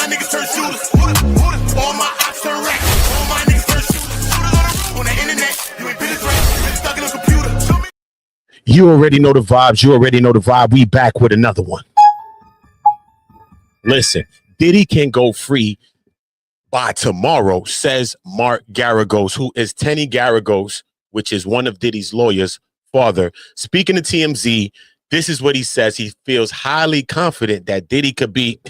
my niggas turn shooters. All my ops turn racks. All my niggas turn shooters. On the internet, you ain't been this right. You been stuck in a computer. You already know the vibes. You already know the vibe. We back with another one. Listen, Diddy can go free by tomorrow, says Mark Geragos, who is Teny Geragos, which is one of Diddy's lawyers' father. Speaking to TMZ, this is what he says. He feels highly confident that Diddy could be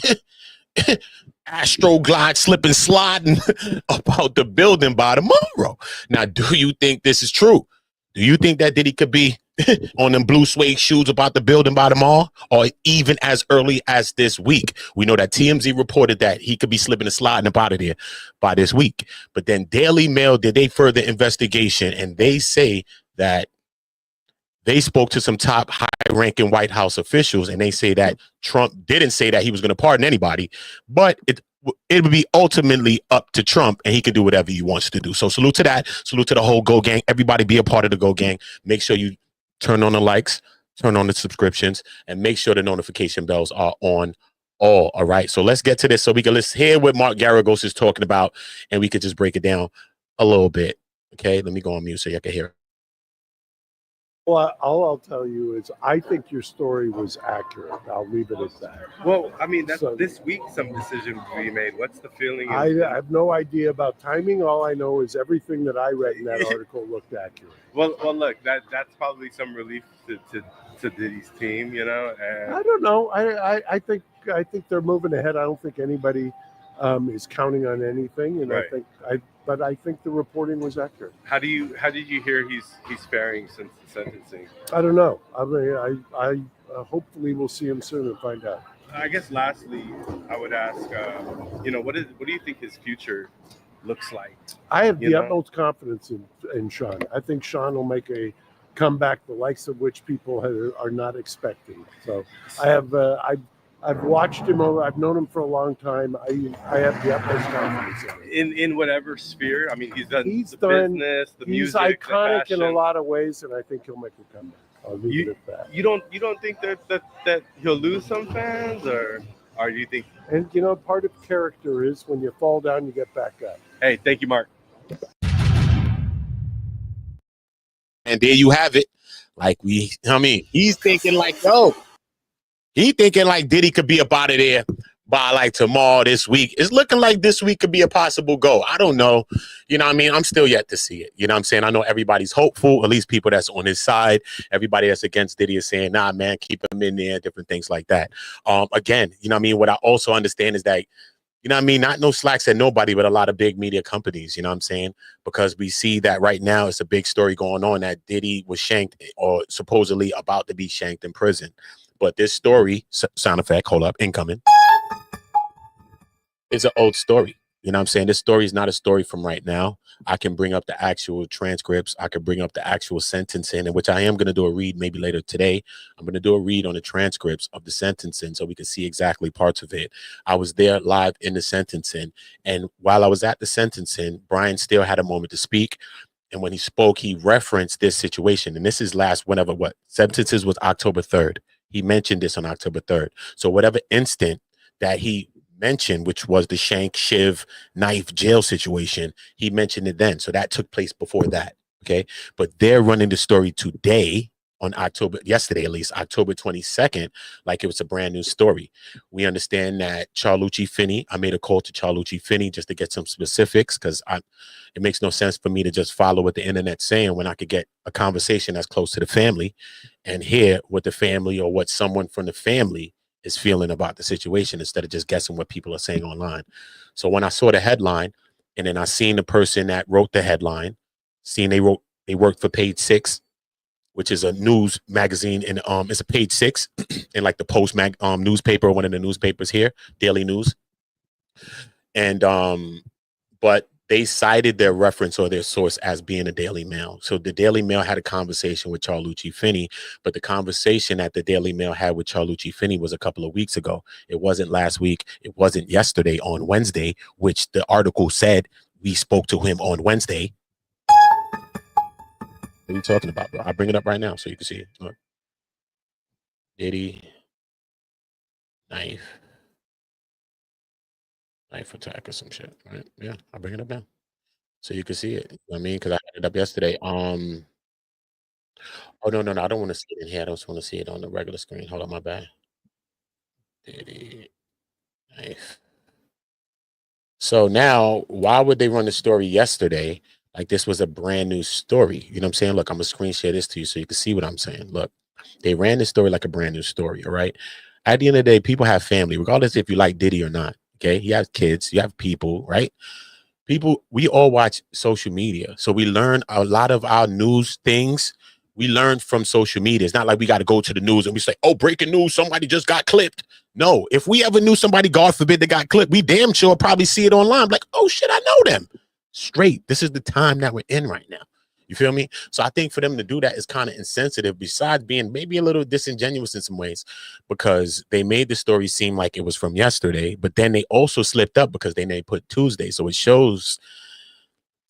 astroglide, slipping, sliding about the building by tomorrow. Now, do you think this is true? Do you think that Diddy could be on them blue suede shoes about the building by tomorrow, or even as early as this week? We know that TMZ reported that he could be slipping and sliding up out of there by this week. But then Daily Mail did a further investigation, and they say that they spoke to some top high-ranking White House officials, and they say that Trump didn't say that he was going to pardon anybody, but it would be ultimately up to Trump, and he can do whatever he wants to do. So salute to that. Salute to the whole Go Gang. Everybody be a part of the Go Gang. Make sure you turn on the likes, turn on the subscriptions, and make sure the notification bells are on all right? So let's get to this so we can let's hear what Mark Geragos is talking about, and we could just break it down a little bit. Okay, let me go on mute so you can hear it. Well, all I'll tell you is I think your story was accurate. I'll leave it at that. Well, I mean, that's, this week some decisions will be made. What's the feeling? I have no idea about timing. All I know is everything that I read in that article looked accurate. Well, look, that's probably some relief to Diddy's team, you know. And I don't know. I think they're moving ahead. I don't think anybody is counting on anything, and right. But I think the reporting was accurate. How did you hear he's faring since the sentencing? I don't know. I mean, I hopefully we'll see him soon and find out. I guess lastly, I would ask, you know, what do you think his future looks like? I have the utmost confidence in Sean. I think Sean will make a comeback, the likes of which people are not expecting. So I have I've watched him over. I've known him for a long time. I have the utmost confidence in him. In whatever sphere. I mean, he's done business, the music, he's iconic in a lot of ways, and I think he'll make a comeback. I'll leave it at that. You don't think that he'll lose some fans, or do you think? And you know, part of character is when you fall down, you get back up. Hey, thank you, Mark. And there you have it. He's thinking like, yo. He thinking like Diddy could be up out of there by like tomorrow, this week. It's looking like this week could be a possible go. I don't know. You know what I mean? I'm still yet to see it. You know what I'm saying? I know everybody's hopeful, at least people that's on his side. Everybody that's against Diddy is saying, nah, man, keep him in there, different things like that. Again, you know what I mean? What I also understand is that, you know what I mean? Not no slacks at nobody, but a lot of big media companies, you know what I'm saying? Because we see that right now it's a big story going on that Diddy was shanked or supposedly about to be shanked in prison. But this story, sound effect, hold up, incoming, it's an old story. You know what I'm saying? This story is not a story from right now. I can bring up the actual transcripts. I can bring up the actual sentencing, in which I am going to do a read maybe later today. I'm going to do a read on the transcripts of the sentencing so we can see exactly parts of it. I was there live in the sentencing. And while I was at the sentencing, Brian still had a moment to speak. And when he spoke, he referenced this situation. And this is sentences was October 3rd. He mentioned this on October 3rd. So whatever instant that he mentioned, which was the shank, shiv, knife, jail situation, he mentioned it then. So that took place before that. Okay. But they're running the story today on yesterday, at least October 22nd, like it was a brand new story. We understand that Charlucci Finney, I made a call to Charlucci Finney just to get some specifics because it makes no sense for me to just follow what the internet's saying when I could get a conversation that's close to the family and hear what the family or what someone from the family is feeling about the situation instead of just guessing what people are saying online. So when I saw the headline and then I seen the person that wrote the headline, they worked for Page 6, which is a news magazine, and it's a Page 6 in like the Post newspaper, one of the newspapers here, Daily News. And but they cited their reference or their source as being a Daily Mail. So the Daily Mail had a conversation with Charlucci Finney, but the conversation that the Daily Mail had with Charlucci Finney was a couple of weeks ago. It wasn't last week. It wasn't yesterday on Wednesday, which the article said we spoke to him on Wednesday. What are you talking about, bro? I'll bring it up right now so you can see it. Look. Diddy, knife, Knife attack or some shit, right? Yeah, I'll bring it up now so you can see it. You know what I mean, because I had it up yesterday. Oh no, I don't want to see it in here. I just want to see it on the regular screen. Hold on, my bad. Diddy knife. So now, why would they run the story yesterday? Like this was a brand new story. You know what I'm saying? Look, I'm gonna screen share this to you so you can see what I'm saying. Look, they ran this story like a brand new story. All right. At the end of the day, people have family, regardless if you like Diddy or not. Okay. You have kids, you have people, right? People, we all watch social media. So we learn a lot of our news things. We learn from social media. It's not like we got to go to the news and we say, oh, breaking news, somebody just got clipped. No, if we ever knew somebody, God forbid, that got clipped, we damn sure probably see it online. Like, oh shit, I know them. Straight. This is the time that we're in right now. You feel me? So I think for them to do that is kind of insensitive, besides being maybe a little disingenuous in some ways, because they made the story seem like it was from yesterday, but then they also slipped up because they put Tuesday. So it shows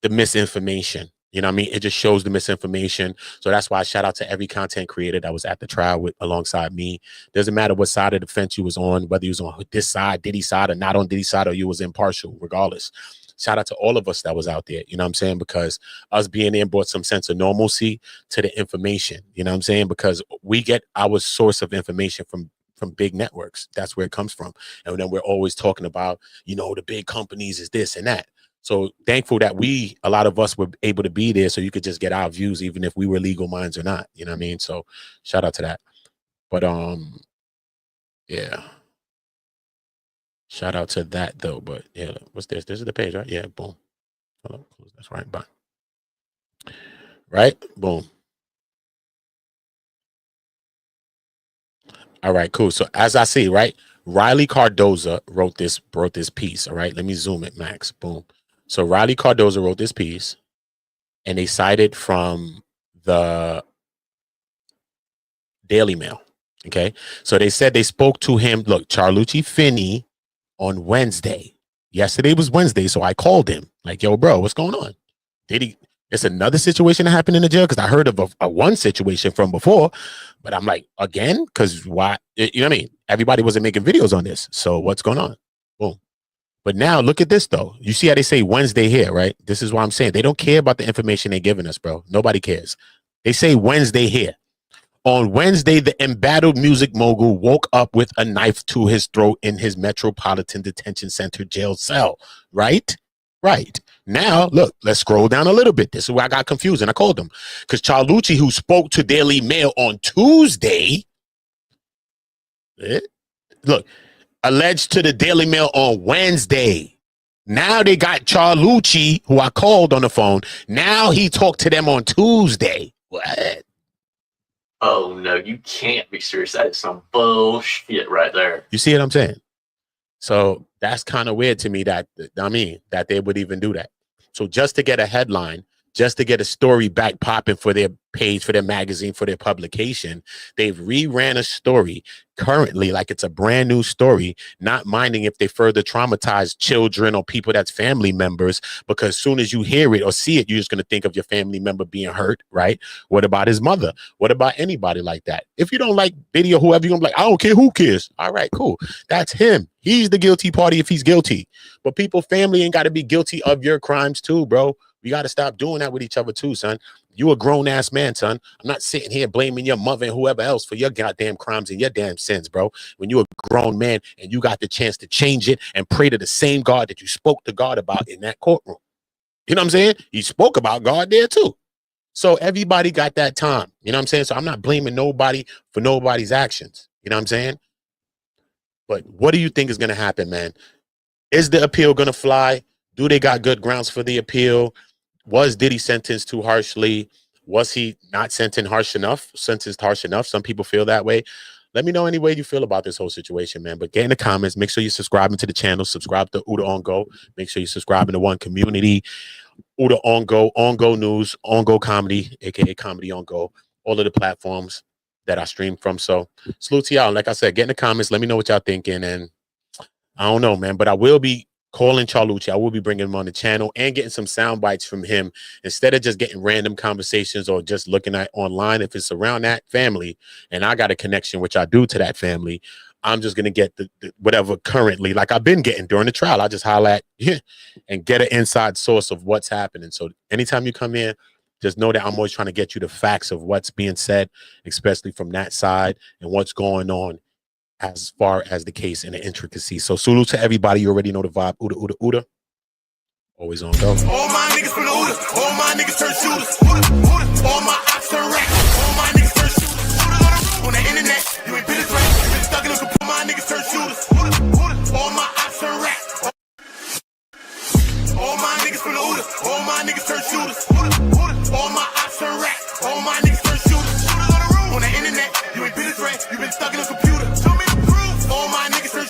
the misinformation. You know what I mean? It just shows the misinformation. So that's why I shout out to every content creator that was at the trial with alongside me. Doesn't matter what side of the fence you was on, whether you was on this side, Diddy side, or not on Diddy side, or you was impartial, regardless. Shout out to all of us that was out there. You know what I'm saying? Because us being there brought some sense of normalcy to the information. You know what I'm saying? Because we get our source of information from big networks. That's where it comes from. And then we're always talking about, you know, the big companies is this and that. So thankful that a lot of us were able to be there so you could just get our views, even if we were legal minds or not. You know what I mean? So shout out to that. But yeah. Shout out to that though. But yeah, what's this? This is the page, right? Yeah, boom. Hold on, close this, right? Bye. Right? Boom. All right, cool. So as I see, right, Riley Cardoza wrote this piece. All right, let me zoom it, Max. Boom. So Riley Cardoza wrote this piece, and they cited from the Daily Mail. Okay, so they said they spoke to him. Look, Charlucci Finney on Wednesday. Yesterday was Wednesday, so I called him. Like, yo, bro, what's going on? It's another situation that happened in the jail, because I heard of a one situation from before, but I'm like, again? Because why? You know what I mean? Everybody wasn't making videos on this. So what's going on? Boom. But now look at this, though. You see how they say Wednesday here, right? This is why I'm saying they don't care about the information they're giving us, bro. Nobody cares. They say Wednesday here. On Wednesday, the embattled music mogul woke up with a knife to his throat in his Metropolitan Detention Center jail cell. Right? Right. Now, look, let's scroll down a little bit. This is where I got confused, and I called him. Because Charlucci, who spoke to Daily Mail on Tuesday, look, alleged to the Daily Mail on Wednesday. Now they got Charlucci, who I called on the phone. Now he talked to them on Tuesday. What? Oh no, you can't be serious. That is some bullshit right there. You see what I'm saying? So that's kind of weird to me that they would even do that. So just to get a headline, just to get a story back popping for their page, for their magazine, for their publication, they've reran a story currently like it's a brand new story, not minding if they further traumatize children or people that's family members, because as soon as you hear it or see it, you're just going to think of your family member being hurt, right? What about his mother? What about anybody like that? If you don't like Diddy or whoever, you're going to be like, I don't care who cares. All right, cool. That's him. He's the guilty party if he's guilty. But people, family ain't got to be guilty of your crimes too, bro. We got to stop doing that with each other too, son. You a grown-ass man, son. I'm not sitting here blaming your mother and whoever else for your goddamn crimes and your damn sins, bro. When you're a grown man and you got the chance to change it and pray to the same God that you spoke to God about in that courtroom. You know what I'm saying? You spoke about God there too. So everybody got that time. You know what I'm saying? So I'm not blaming nobody for nobody's actions. You know what I'm saying? But what do you think is going to happen, man? Is the appeal going to fly? Do they got good grounds for the appeal? Was Diddy sentenced too harshly? Was he not sentenced harsh enough? Some people feel that way. Let me know any way you feel about this whole situation, man. But get in the comments. Make sure you're subscribing to the channel. Subscribe to Uda On Go. Make sure you're subscribing to One Community, Uda On Go News, On Go Comedy, aka Comedy On Go. All of the platforms that I stream from. So salute to y'all. Like I said, get in the comments. Let me know what y'all thinking. And I don't know, man, but I will be calling Charlucci. I will be bringing him on the channel and getting some sound bites from him instead of just getting random conversations or just looking at online. If it's around that family and I got a connection, which I do, to that family, I'm just gonna get the whatever currently, like I've been getting during the trial. I just holler at and get an inside source of what's happening. So anytime you come in, just know that I'm always trying to get you the facts of what's being said, especially from that side and what's going on as far as the case and the intricacies. So salute to everybody. You already know the vibe. Uda, uda, uda. Always on go. All my niggas from the Uda, all my niggas turn shooters. Uda, Uda, all my ops turn racks. All my niggas turn shooters. Shooters on the internet, you ain't